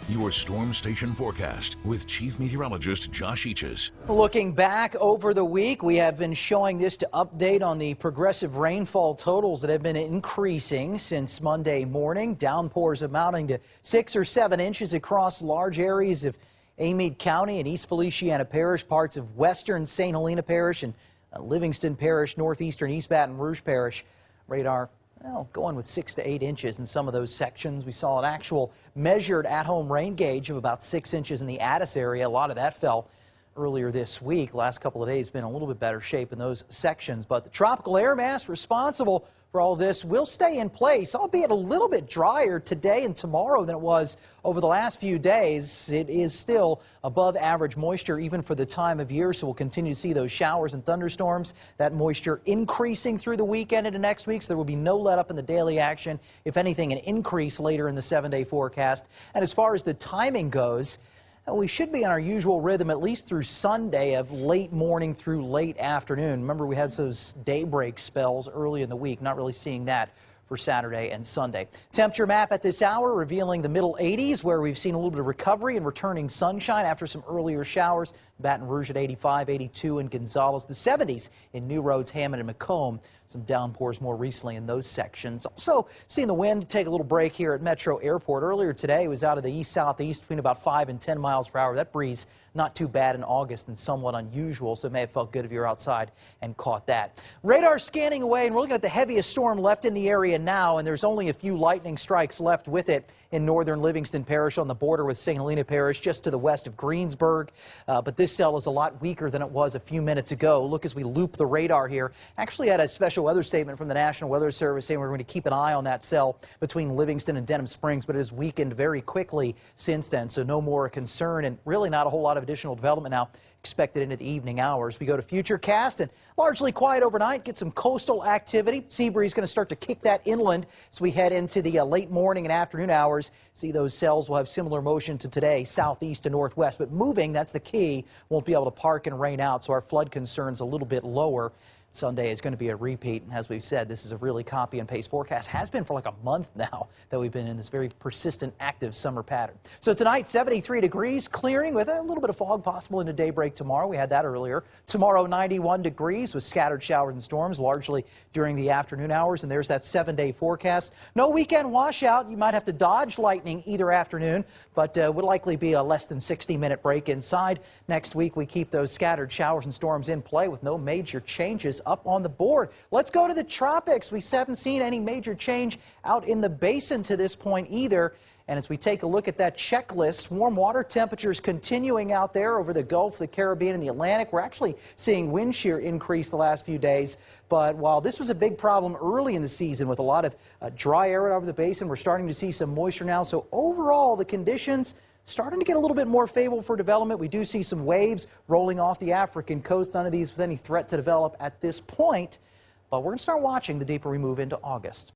Your storm station forecast with Chief Meteorologist Josh Eaches. Looking back over the week, we have been showing this to update on the progressive rainfall totals that have been increasing since Monday morning. Downpours amounting to 6 or 7 inches across large areas of Amite County and East Feliciana Parish, parts of western St. Helena Parish and Livingston Parish, northeastern East Baton Rouge Parish. Radar going with 6 to 8 inches in some of those sections. We saw an actual measured at-home rain gauge of about 6 inches in the Addis area. A lot of that fell earlier this week. Last couple of days been a little bit better shape in those sections, but the tropical air mass responsible for all this will stay in place, albeit a little bit drier today and tomorrow than it was over the last few days. It is still above average moisture even for the time of year, so we'll continue to see those showers and thunderstorms. That moisture increasing through the weekend into next week, so there will be no let up in the daily action. If anything, an increase later in the 7-day forecast. And as far as the timing goes, we should be on our usual rhythm at least through Sunday of late morning through late afternoon. Remember, we had those daybreak spells early in the week. Not really seeing that for Saturday and Sunday. Temperature map at this hour revealing the middle 80s, where we've seen a little bit of recovery and returning sunshine after some earlier showers. Baton Rouge at 85, 82 in Gonzales. The 70s in New Roads, Hammond, and Macomb. Some downpours more recently in those sections. Also seeing the wind take a little break here at Metro Airport. Earlier today it was out of the east-southeast between about 5 and 10 miles per hour. That breeze not too bad in August and somewhat unusual, so it may have felt good if you're outside and caught that. Radar scanning away, and we're looking at the heaviest storm left in the area now, and there's only a few lightning strikes left with it in northern Livingston Parish on the border with St. Helena Parish, just to the west of Greensburg. But this cell is a lot weaker than it was a few minutes ago. Look as we loop the radar here. Actually had a special weather statement from the National Weather Service saying we're going to keep an eye on that cell between Livingston and Denham Springs, but it has weakened very quickly since then, so no more concern and really not a whole lot of additional development now expected into the evening hours. We go to Futurecast, and largely quiet overnight. Get some coastal activity. Sea breeze going to start to kick that inland as we head into the late morning and afternoon hours. See, those cells will have similar motion to today, southeast to northwest, but moving, that's the key. Won't be able to park and rain out, so our flood concerns a little bit lower. Sunday is going to be a repeat. And as we've said, this is a really copy and paste forecast. Has been for like a month now that we've been in this very persistent, active summer pattern. So tonight, 73 degrees, clearing with a little bit of fog possible into daybreak tomorrow. We had that earlier. Tomorrow, 91 degrees with scattered showers and storms, largely during the afternoon hours. And there's that 7-day forecast. No weekend washout. You might have to dodge lightning either afternoon, but would likely be a less than 60-minute break inside. Next week, we keep those scattered showers and storms in play with no major changes up on the board. Let's go to the tropics. We haven't seen any major change out in the basin to this point either. And as we take a look at that checklist, warm water temperatures continuing out there over the Gulf, the Caribbean, and the Atlantic. We're actually seeing wind shear increase the last few days. But while this was a big problem early in the season with a lot of dry air over the basin, we're starting to see some moisture now. So overall, the conditions starting to get a little bit more favorable for development. We do see some waves rolling off the African coast. None of these with any threat to develop at this point, but we're going to start watching the deeper we move into August.